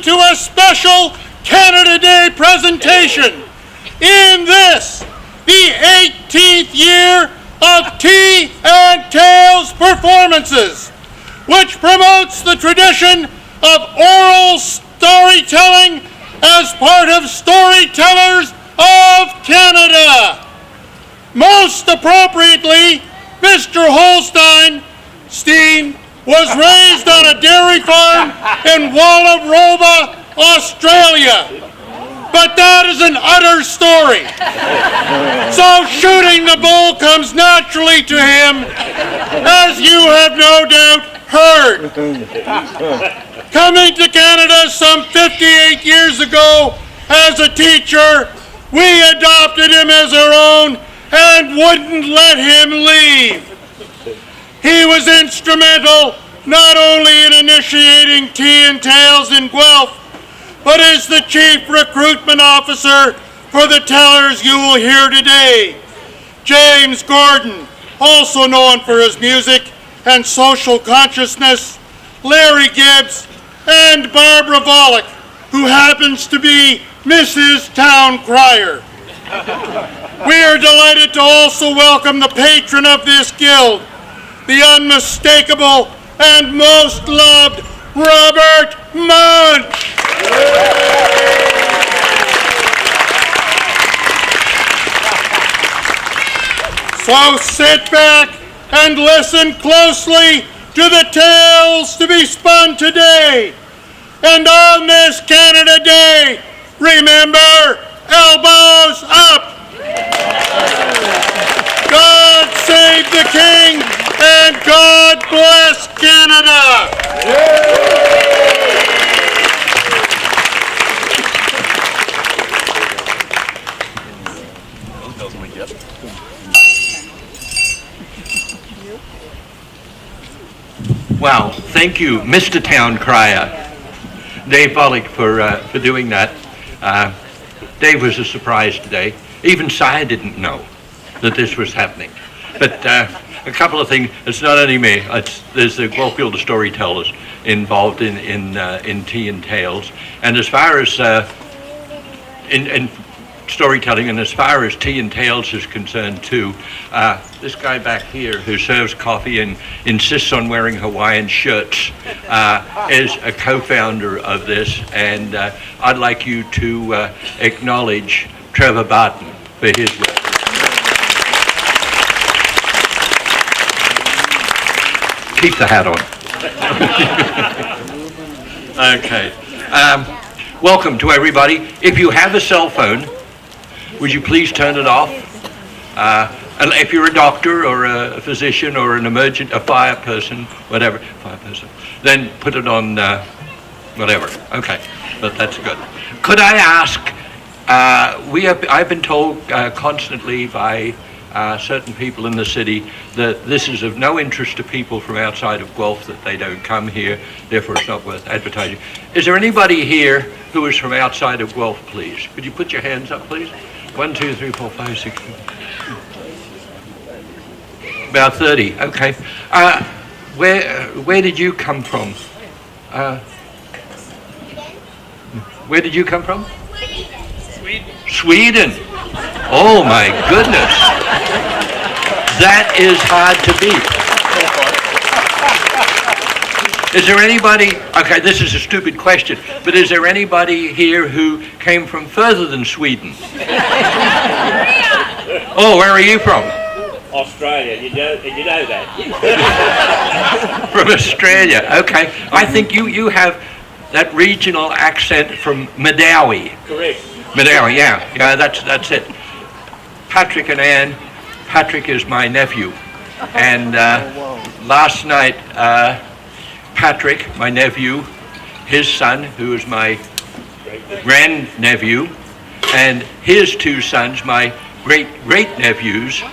to a special Canada Day presentation in this, the 18th year of Tea and Tales performances, which promotes the tradition of oral storytelling as part of Storytellers of Canada. Most appropriately, Mr. Holstein was raised on a dairy farm in Wallaroba, Australia. But that is an utter story. So shooting the bull comes naturally to him, as you have no doubt heard. Coming to Canada some 58 years ago as a teacher, we adopted him as our own and wouldn't let him leave. He was instrumental not only in initiating Tea and Tales in Guelph, but is the chief recruitment officer for the tellers you will hear today. James Gordon, also known for his music and social consciousness, Larry Gibbs, and Barbara Volek, who happens to be Mrs. Town Crier. We are delighted to also welcome the patron of this guild, the unmistakable and most loved Robert Munsch. So sit back and listen closely to the tales to be spun today. And on this Canada Day, remember, elbows up. God save the King and God bless Canada. Wow, thank you, Mr. Town Crier, Dave Volek, for doing that. Dave was a surprise today. Even Si didn't know that this was happening. But a couple of things. It's not only me. There's the Guelph Guild of Storytellers involved in Tea and Tales. And as far as in storytelling, and as far as Tea and Tales is concerned too, this guy back here who serves coffee and insists on wearing Hawaiian shirts is a co-founder of this, and I'd like you to acknowledge Trevor Barton for his work. Keep the hat on. Okay. Welcome to everybody. If you have a cell phone, would you please turn it off? And if you're a doctor or a physician or a fire person, then put it on whatever. Okay, but that's good. Could I ask, I've been told constantly by certain people in the city that this is of no interest to people from outside of Guelph, that they don't come here, therefore it's not worth advertising. Is there anybody here who is from outside of Guelph, please? Could you put your hands up, please? 1, 2, 3, 4, 5, 6. About 30. Okay. Where did you come from? Where did you come from? Sweden. Oh my goodness. That is hard to beat. Is there anybody, okay, this is a stupid question, but is there anybody here who came from further than Sweden? Oh, where are you from? Australia, you know that. From Australia, okay. I think you have that regional accent from Madawi. Correct. Madawi, yeah, that's it. Patrick and Ann, Patrick is my nephew, and last night, Patrick, my nephew, his son, who is my grandnephew, and his two sons, my great-nephews,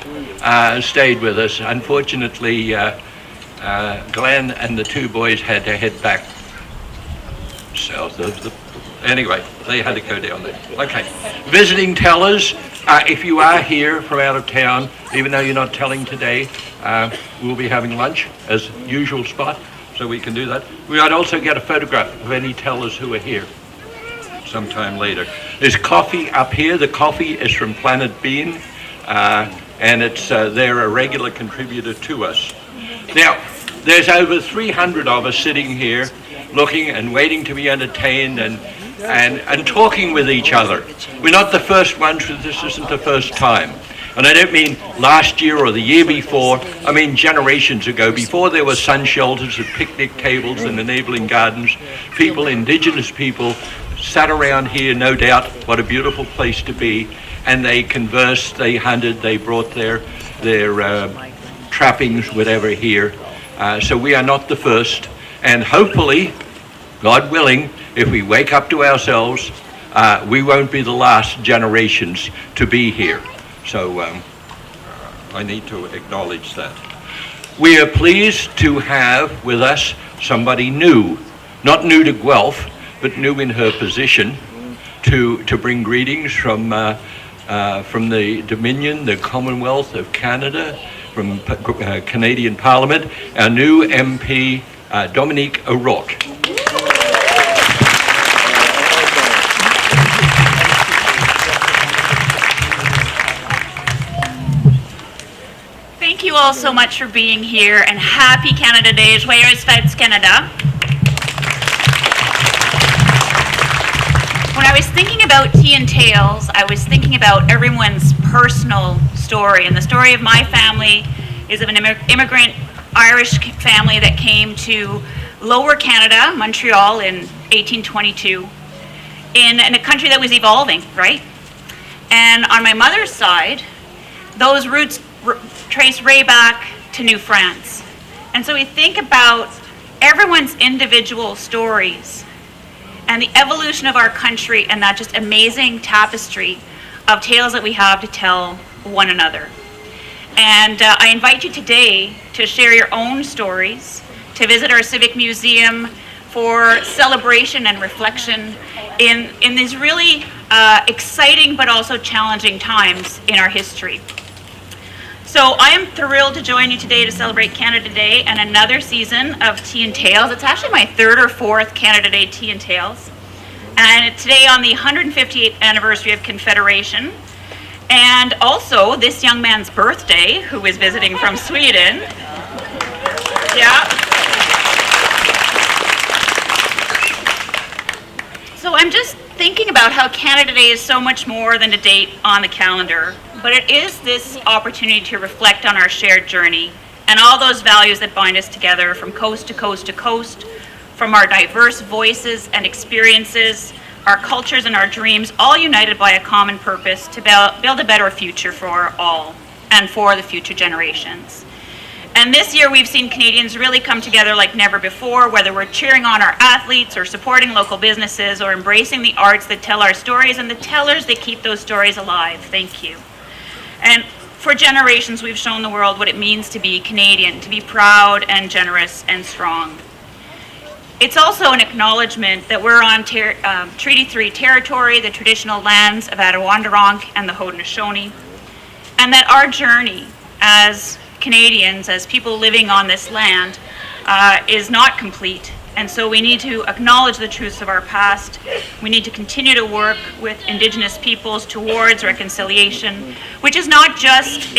stayed with us. Unfortunately, Glenn and the two boys had to head back south of the... Anyway, they had to go down there. Okay. Visiting tellers, if you are here from out of town, even though you're not telling today, we'll be having lunch as usual spot. so we can do that. We might also get a photograph of any tellers who are here sometime later. There's coffee up here. The coffee is from Planet Bean, and they're a regular contributor to us. Now, there's over 300 of us sitting here looking and waiting to be entertained and talking with each other. We're not the first ones, this isn't the first time. And I don't mean last year or the year before, I mean generations ago, before there were sun shelters and picnic tables and enabling gardens. People, indigenous people, sat around here, no doubt, what a beautiful place to be, and they conversed, they hunted, they brought their trappings, whatever, here. So we are not the first, and hopefully, God willing, if we wake up to ourselves, we won't be the last generations to be here. So I need to acknowledge that. We are pleased to have with us somebody new, not new to Guelph, but new in her position, to bring greetings from the Dominion, the Commonwealth of Canada, from Canadian Parliament, our new MP, Dominique O'Rouke. Thank you all so much for being here, and happy Canada Day. Joyeux fêtes Canada. When I was thinking about Tea and Tales, I was thinking about everyone's personal story, and the story of my family is of an immigrant Irish family that came to Lower Canada, Montreal, in 1822, in a country that was evolving, right? And on my mother's side, those roots trace way back to New France. And so we think about everyone's individual stories and the evolution of our country and that just amazing tapestry of tales that we have to tell one another. And I invite you today to share your own stories, to visit our Civic Museum for celebration and reflection in these really exciting but also challenging times in our history. So I am thrilled to join you today to celebrate Canada Day and another season of Tea and Tales. It's actually my third or fourth Canada Day Tea and Tales. And today on the 158th anniversary of Confederation, and also this young man's birthday, who is visiting from Sweden. Yeah. So I'm just thinking about how Canada Day is so much more than a date on the calendar, but it is this opportunity to reflect on our shared journey and all those values that bind us together from coast to coast to coast, from our diverse voices and experiences, our cultures and our dreams, all united by a common purpose to build a better future for all and for the future generations. And this year we've seen Canadians really come together like never before, whether we're cheering on our athletes or supporting local businesses or embracing the arts that tell our stories and the tellers that keep those stories alive. Thank you. And for generations we've shown the world what it means to be Canadian, to be proud and generous and strong. It's also an acknowledgement that we're on Treaty 3 territory, the traditional lands of Adirondack and the Haudenosaunee, and that our journey as Canadians, as people living on this land, is not complete. And so we need to acknowledge the truths of our past. We need to continue to work with Indigenous peoples towards reconciliation, which is not just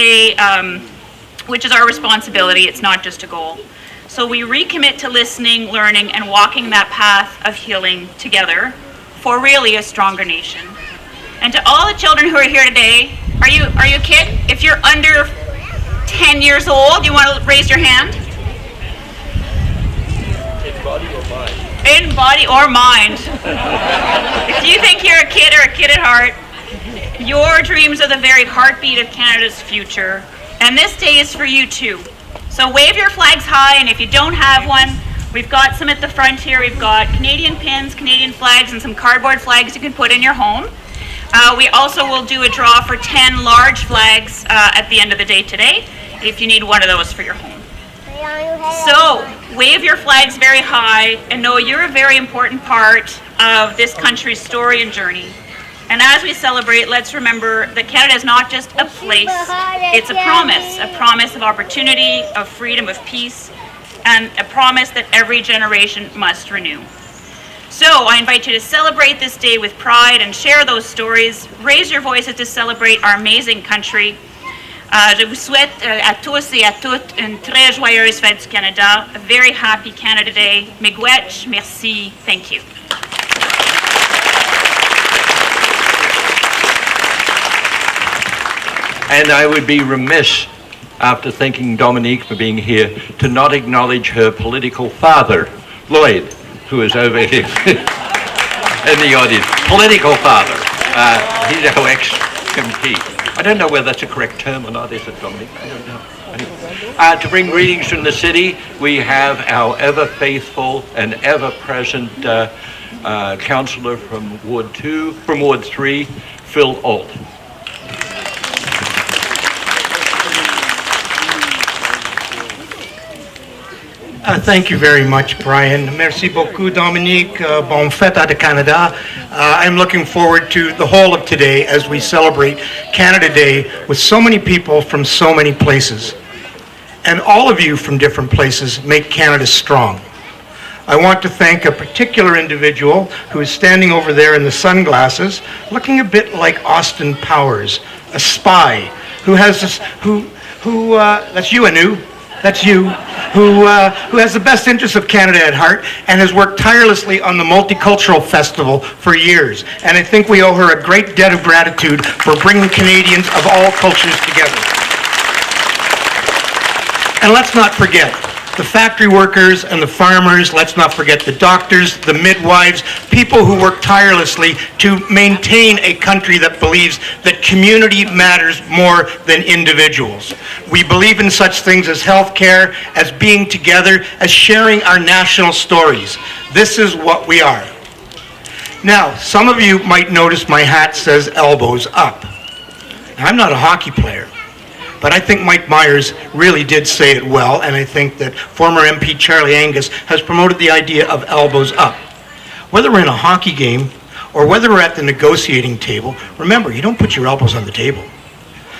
which is our responsibility, it's not just a goal. So we recommit to listening, learning, and walking that path of healing together for really a stronger nation. And to all the children who are here today, are you a kid? If you're under 10 years old, you want to raise your hand? In body or mind? In body or mind. If you think you're a kid or a kid at heart, your dreams are the very heartbeat of Canada's future. And this day is for you too. So wave your flags high, and if you don't have one, we've got some at the front here. We've got Canadian pins, Canadian flags, and some cardboard flags you can put in your home. We also will do a draw for 10 large flags at the end of the day today, if you need one of those for your home. So, wave your flags very high and know you're a very important part of this country's story and journey. And as we celebrate, let's remember that Canada is not just a place, it's a promise of opportunity, of freedom, of peace. and a promise that every generation must renew. So I invite you to celebrate this day with pride and share those stories. Raise your voices to celebrate our amazing country. Je vous souhaite à tous et à toutes une très joyeuse fête du Canada. A very happy Canada Day. Miigwech, merci, thank you. And I would be remiss, after thanking Dominique for being here, to not acknowledge her political father, Lloyd, who is over here in the audience. Political father. He's our ex-MP. I don't know whether that's a correct term or not, is it, Dominique? I don't know. Anyway. To bring greetings from the city, we have our ever-faithful and ever-present councillor from Ward 3, Phil Allt. Thank you very much, Brian. Merci beaucoup, Dominique. Bonne fête à Canada. I'm looking forward to the whole of today as we celebrate Canada Day with so many people from so many places. And all of you from different places make Canada strong. I want to thank a particular individual who is standing over there in the sunglasses, looking a bit like Austin Powers, a spy who has this, that's you, Anu. That's you, who has the best interests of Canada at heart and has worked tirelessly on the Multicultural Festival for years. And I think we owe her a great debt of gratitude for bringing Canadians of all cultures together. And let's not forget the factory workers and the farmers. Let's not forget the doctors, the midwives, people who work tirelessly to maintain a country that believes that community matters more than individuals. We believe in such things as healthcare, as being together, as sharing our national stories. This is what we are. Now, some of you might notice my hat says elbows up. I'm not a hockey player, but I think Mike Myers really did say it well, and I think that former MP Charlie Angus has promoted the idea of elbows up. Whether we're in a hockey game or whether we're at the negotiating table, remember, you don't put your elbows on the table.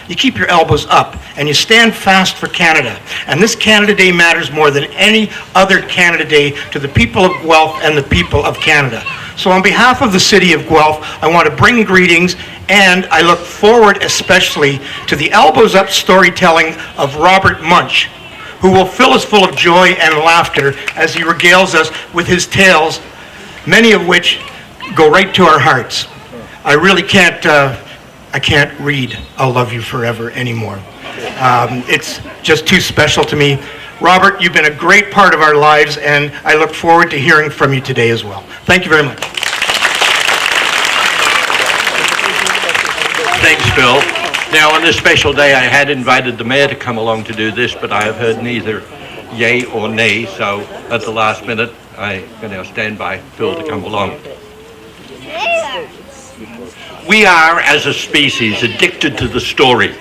You keep your elbows up and you stand fast for Canada. And this Canada Day matters more than any other Canada Day to the people of Guelph and the people of Canada. So on behalf of the city of Guelph, I want to bring greetings, and I look forward especially to the elbows up storytelling of Robert Munsch, who will fill us full of joy and laughter as he regales us with his tales, many of which go right to our hearts. I really can't read I'll Love You Forever anymore. It's just too special to me. Robert, you've been a great part of our lives, and I look forward to hearing from you today as well. Thank you very much. Thanks, Phil. Now, on this special day, I had invited the mayor to come along to do this, but I have heard neither yay or nay, so at the last minute, I can now stand by Phil to come along. We are, as a species, addicted to the story.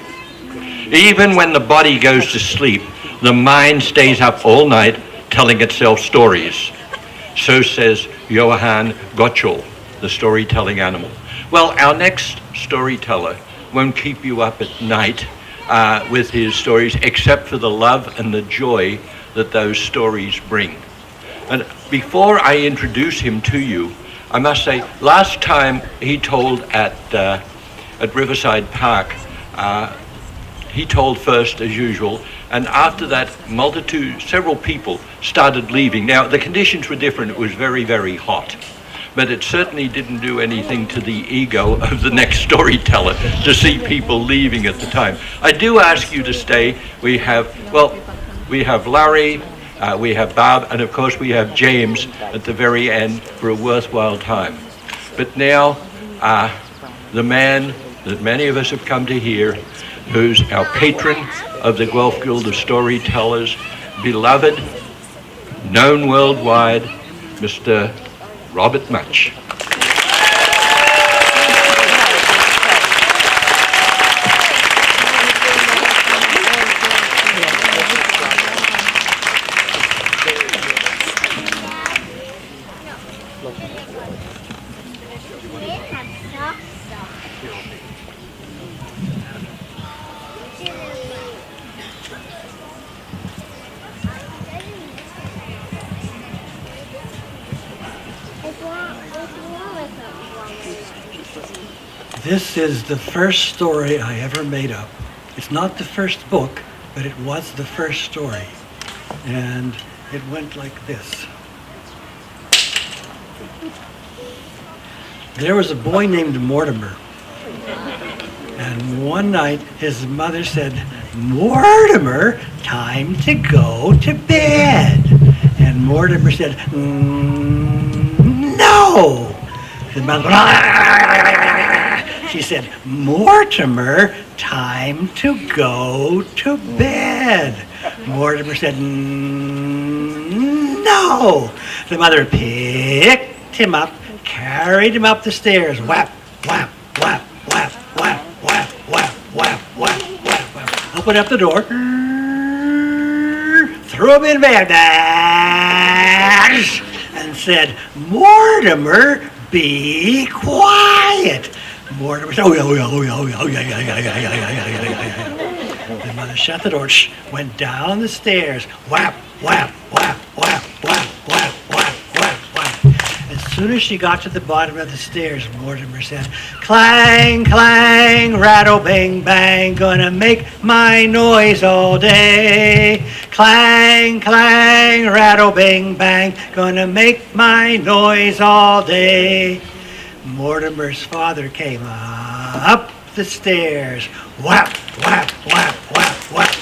Even when the body goes to sleep, the mind stays up all night telling itself stories. So says Johann Gottschall, the storytelling animal. Well, our next storyteller won't keep you up at night with his stories, except for the love and the joy that those stories bring. And before I introduce him to you, I must say, last time he told at Riverside Park, he told first as usual, and after that several people started leaving. Now the conditions were different, it was very, very hot, but it certainly didn't do anything to the ego of the next storyteller to see people leaving at the time. I do ask you to stay. We have Larry, we have Bob, and of course we have James at the very end for a worthwhile time. But now, the man that many of us have come to hear, who's our patron of the Guelph Guild of Storytellers, beloved, known worldwide, Mr. Robert Munsch. This is the first story I ever made up. It's not the first book, but it was the first story. And it went like this. There was a boy named Mortimer. And one night his mother said, "Mortimer, time to go to bed." And Mortimer said, "No." His mother, she said, "Mortimer, time to go to bed." Mortimer said, "No." The mother picked him up, carried him up the stairs, whap, whap, whap, whap, whap, whap, whap, whap, whap, whap, whap. Opened up the door, threw him in bed, and said, "Mortimer, be quiet." Mortimer said, "Oh yeah, oh yeah, oh yeah, oh yeah, oh yeah, yeah, yeah, yeah, yeah, yeah, yeah, yeah, yeah." The mother shut the door, went down the stairs, whap, whap, whap, whap, whap, whap, whap, whap, whap. As soon as she got to the bottom of the stairs, Mortimer said, "Clang, clang, rattle, bang, bang, gonna make my noise all day. Clang, clang, rattle, bang, bang, gonna make my noise all day." Mortimer's father came up the stairs, whap, whap, whap, whap, whap, whap,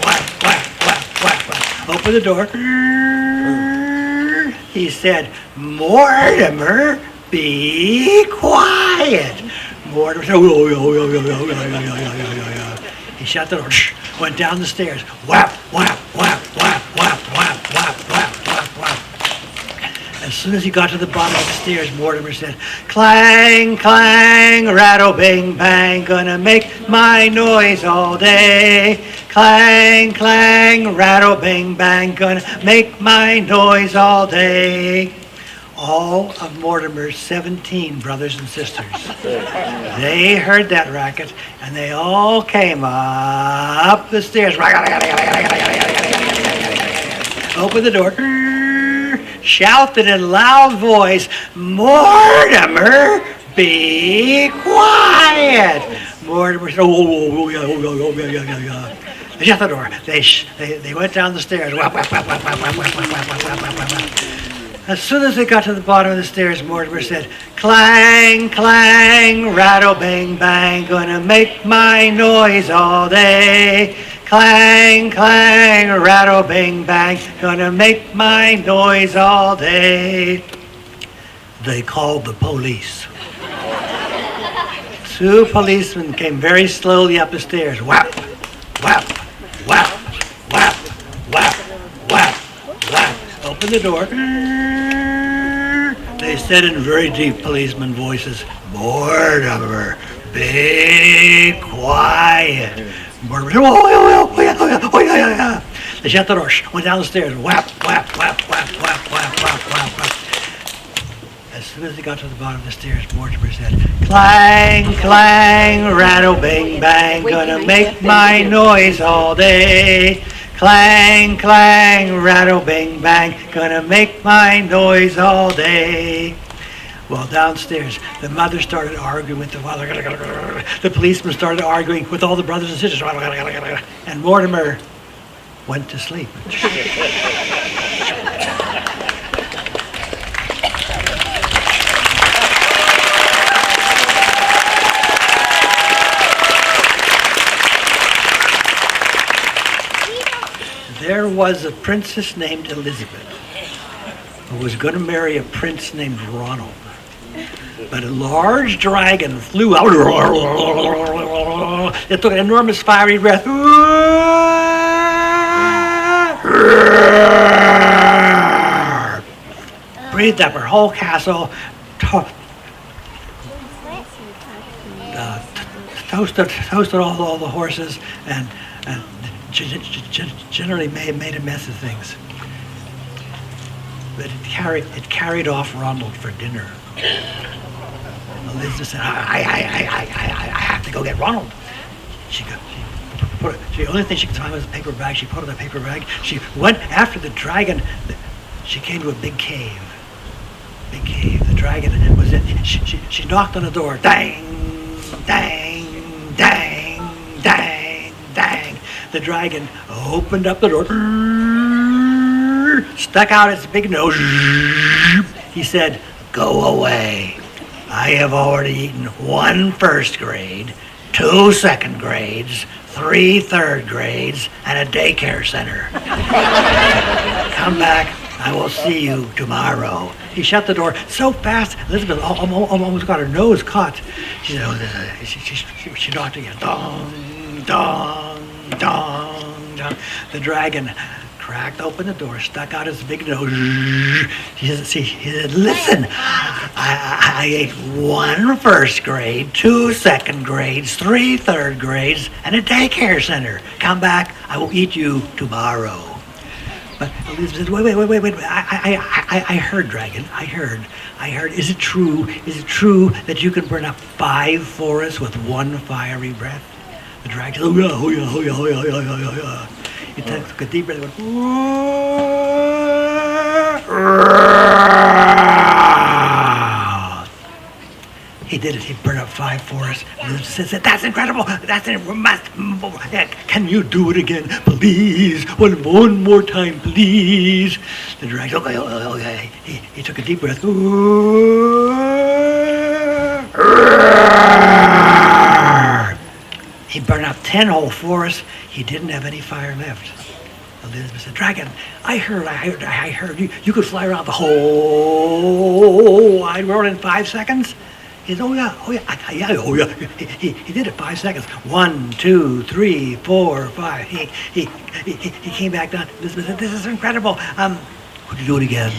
whap, whap, whap, whap, whap. Open the door. He said, "Mortimer, be quiet." Mortimer said, "Oh, yeah, oh, yeah, yeah, yeah, yeah, yeah, yeah, yeah, yeah, yeah." He shut the door, went down the stairs, whap, whap, whap, whap, whap, whap, whap, whap, whap, whap. As soon as he got to the bottom of the stairs, Mortimer said, "Clang, clang, rattle, bing, bang, gonna make my noise all day. Clang, clang, rattle, bing, bang, gonna make my noise all day." All of Mortimer's 17 brothers and sisters, they heard that racket, and they all came up the stairs. Opened the door, shouted in a loud voice, "Mortimer, be quiet." Mortimer said, "Oh, yeah, oh, yeah, oh, yeah, yeah, yeah, yeah." They shut the door. They went down the stairs. Whap, whap, whap, whap, whap, whap, whap, whap, whap, whap, whap, whap, whap. As soon as they got to the bottom of the stairs, Mortimer said, "Clang, clang, rattle, bang, bang, gonna make my noise all day. Clang, clang, rattle, bang, bang, gonna make my noise all day." They called the police. 2 policemen came very slowly up the stairs. Whap, whap, whap, whap, whap, whap, whap. Open the door. They said in very deep policeman voices, "Mortimer, be quiet." Mortimer said, "Oh, yeah, oh, yeah, oh, yeah, oh, yeah, yeah, yeah." They shut the door, went down the stairs, whap, whap, whap, whap, whap, whap, whap, whap, whap. As soon as they got to the bottom of the stairs, Mortimer said, "Clang, clang, rattle, bang, bang, gonna make my noise all day. Clang, clang, rattle, bang, bang, gonna make my noise all day." Well, downstairs, the mother started arguing with the father. The policeman started arguing with all the brothers and sisters. And Mortimer went to sleep. There was a princess named Elizabeth who was going to marry a prince named Ronald. But a large dragon flew out. It took an enormous fiery breath. Breathed up her whole castle. Toasted all the horses and generally made a mess of things. But it carried off Ronald for dinner. Elizabeth said, I have to go get Ronald. The only thing she could find was a paper bag. She put it in a paper bag. She went after the dragon. She came to a big cave. The dragon was in. She knocked on the door. Dang! dang, dang, dang, dang. The dragon opened up the door, stuck out its big nose. He said, "Go away. I have already eaten 1 first grade, 2 second grades, 3 third grades, and a daycare center. Come back. I will see you tomorrow." He shut the door so fast, Elizabeth almost got her nose caught. She said, she knocked again. Dong, dong, dong, dong. The dragon cracked open the door, stuck out his big nose. He said, "Listen, I ate 1 first grade, 2 second grades, 3 third grades, and a daycare center. Come back, I will eat you tomorrow." But Elizabeth said, wait, I heard, dragon, I heard. Is it true that you can burn up 5 forests with 1 fiery breath? The dragon said, oh yeah. He took a deep breath and went, he did it. He burned up 5 forests. Elizabeth said, "That's incredible. Can you do it again, please? One more time, please." The dragon, okay. He took a deep breath. He burned up 10 whole forests. He didn't have any fire left. Elizabeth said, "Dragon, I heard you could fly around the whole wide world in 5 seconds." He said, oh yeah. He did it 5 seconds. 1, 2, 3, 4, 5. He came back down. Elizabeth said, "This is incredible. Could you do it again?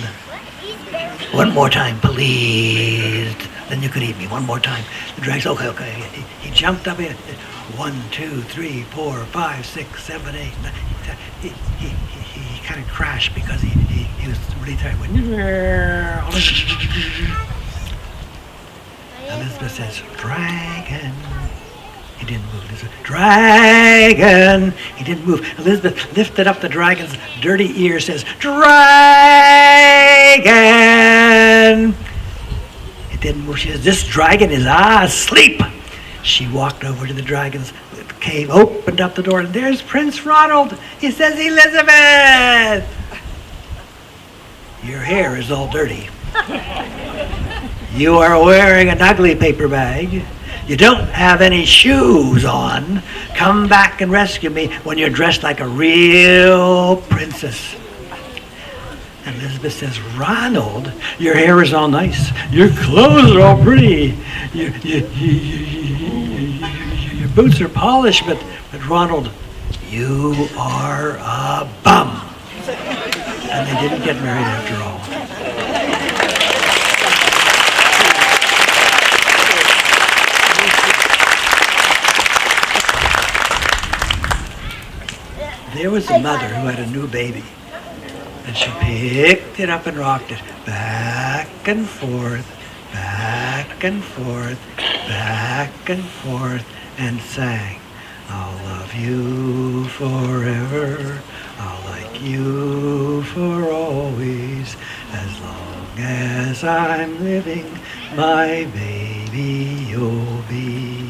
1 more time, please. Then you could eat me 1 more time." The dragon said, okay. He jumped up in. 1, 2, 3, 4, 5, 6, 7, 8, 9. He kind of crashed because he was really tired. Elizabeth says, "Dragon." He didn't move. Elizabeth, "Dragon." He didn't move. Elizabeth lifted up the dragon's dirty ear, says, "Dragon." It didn't move. She says, "This dragon is asleep." She walked over to the dragon's cave, opened up the door, and there's Prince Ronald. He says, "Elizabeth, your hair is all dirty. You are wearing an ugly paper bag. You don't have any shoes on. Come back and rescue me when you're dressed like a real princess." And Elizabeth says, "Ronald, your hair is all nice. Your clothes are all pretty. Your boots are polished, but Ronald, you are a bum." And they didn't get married after all. There was a mother who had a new baby, and she picked it up and rocked it back and forth, back and forth, back and forth, and sang, "I'll love you forever, I'll like you for always, as long as I'm living, my baby you'll be."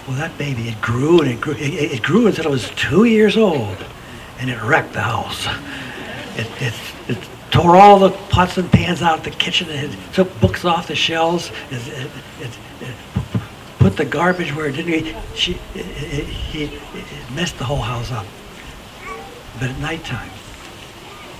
Well, that baby, it grew and it grew. It grew until it was 2 years old, and it wrecked the house. It tore all the pots and pans out of the kitchen. It took books off the shelves. It put the garbage where it didn't. It messed the whole house up. But at nighttime,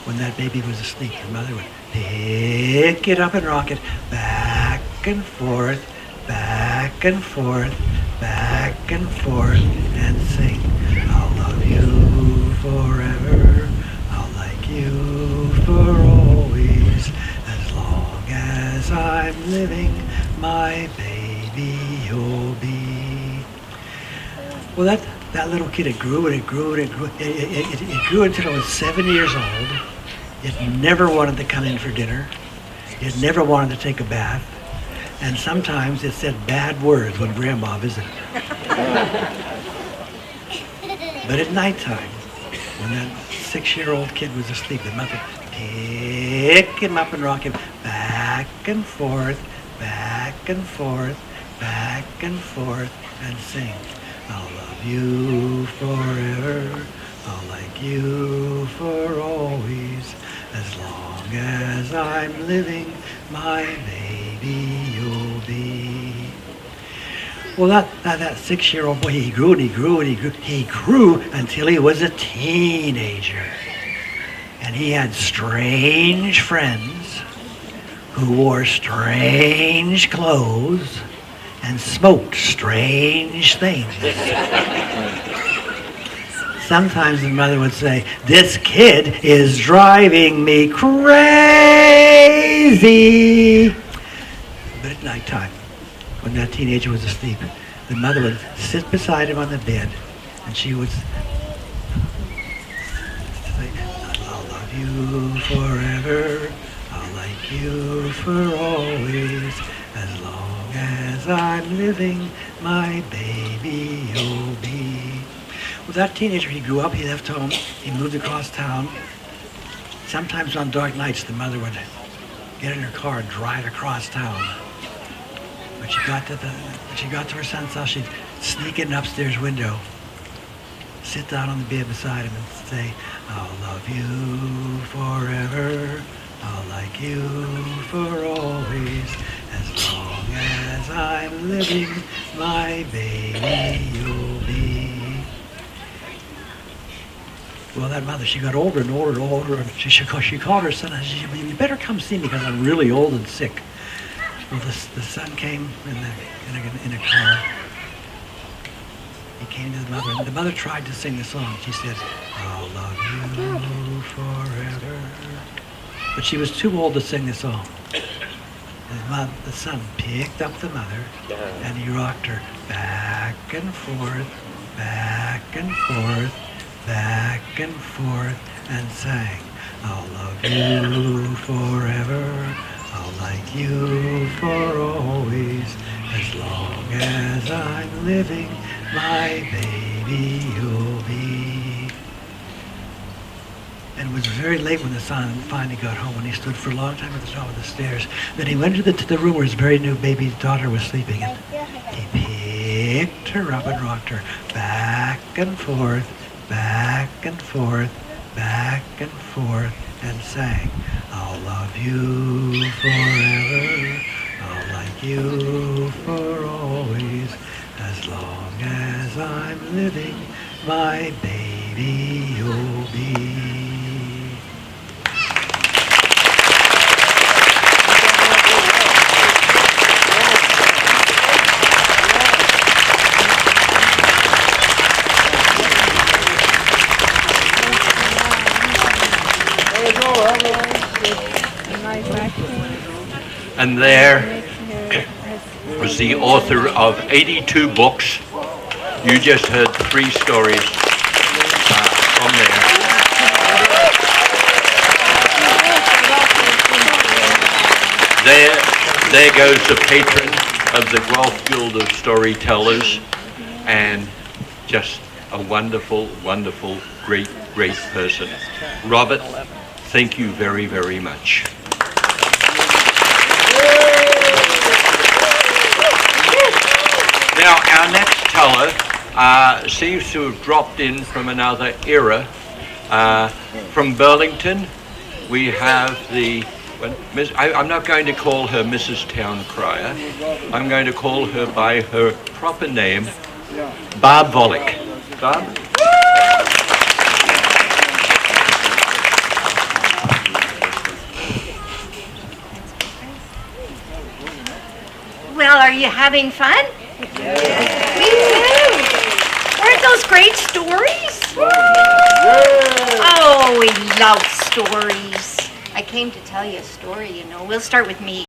when that baby was asleep, her mother would pick it up and rock it back and forth, back and forth, back and forth, and sing, "I'll love you forever, I'll like you for always, as long as I'm living, my baby you'll be." Well, that little kid, it grew and it grew and it grew. It grew until it was 7 years old. It never wanted to come in for dinner. It never wanted to take a bath. And sometimes it said bad words when Grandma visited. But at nighttime, when that 6-year-old kid was asleep, the mother would pick him up and rock him back and forth, back and forth, and sing. I'll love you forever, I'll like you for always, as long as I'm living, my baby you'll be. Well, that 6-year-old boy, he grew and he grew and he grew. He grew until he was a teenager. And he had strange friends who wore strange clothes and smoked strange things. Sometimes the mother would say, "This kid is driving me crazy." But at nighttime, when that teenager was asleep, the mother would sit beside him on the bed, and she would say, "I'll love you forever, I'll like you for always, as long as I'm living, my baby you'll be." Well, that teenager, he grew up, he left home, he moved across town. Sometimes on dark nights, the mother would get in her car and drive across town. When she got to her son's house, she'd sneak in an upstairs window, sit down on the bed beside him and say, "I'll love you forever, I'll like you for always, as long as I'm living, my baby you'll be." Well, that mother, she got older and older and older, and she called her son and she said, "You better come see me because I'm really old and sick." Well, the son came in a car. He came to the mother, and the mother tried to sing the song. She said, "I'll love you forever." But she was too old to sing the song. The son picked up the mother, and he rocked her back and forth, and sang, "I'll love you forever, I'll like you for always, as long as I'm living, my baby you'll be." And it was very late when the son finally got home, and he stood for a long time at the top of the stairs. Then he went to the room where his very new baby daughter was sleeping, and he picked her up and rocked her back and forth, and sang, "I'll love you forever, I'll like you for always, as long as I'm living, my baby you'll be." And there was the author of 82 books. You just heard 3 stories from there. There goes the patron of the Guelph Guild of Storytellers, and just a wonderful, wonderful, great person. Robert, thank you very, very much. Now, our next teller seems to have dropped in from another era. From Burlington, we have I'm not going to call her Mrs. Town Crier. I'm going to call her by her proper name, Barb Vollick. Barb? Well, are you having fun? Yeah. Me too. Weren't those great stories? Oh, we love stories. I came to tell you a story, you know. We'll start with me.